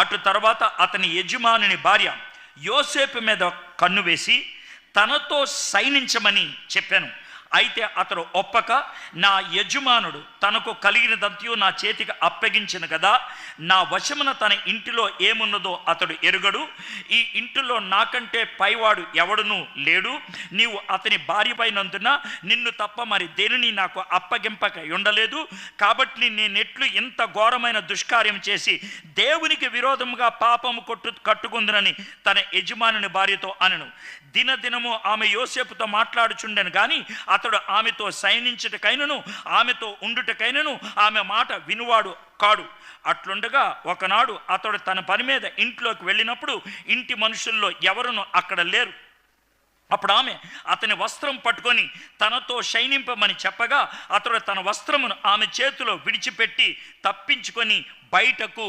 అటు తర్వాత అతని యజమానుని భార్య యోసేపు మీద కన్ను వేసి తనతో శయనించమని చెప్పాను. అయితే అతడు ఒప్పక, నా యజమానుడు తనకు కలిగినదంతయు నా చేతికి అప్పగించిన కదా, నా వశమున తన ఇంటిలో ఏమున్నదో అతడు ఎరుగడు, ఈ ఇంటిలో నాకంటే పైవాడు ఎవడునూ లేడు, నీవు అతని భార్య పైనందున నిన్ను తప్ప మరి దేనిని నాకు అప్పగింపక ఉండలేదు, కాబట్టి నేనెట్లు ఇంత ఘోరమైన దుష్కార్యం చేసి దేవునికి విరోధముగా పాపము కట్టుకుందునని తన యజమానుని భార్యతో అనెను. దినదినము ఆమె యోసేపుతో మాట్లాడుచుండెను కానీ అతడు ఆమెతో శయనించుటకైనను ఆమెతో ఉండుటకైనను ఆమె మాట వినువాడు కాడు. అట్లుండగా ఒకనాడు అతడు తన పని మీద ఇంట్లోకి వెళ్ళినప్పుడు ఇంటి మనుషుల్లో ఎవరునూ అక్కడ లేరు. అప్పుడు ఆమె అతని వస్త్రం పట్టుకొని తనతో శయనింపమని చెప్పగా అతడు తన వస్త్రమును ఆమె చేతిలో విడిచిపెట్టి తప్పించుకొని బయటకు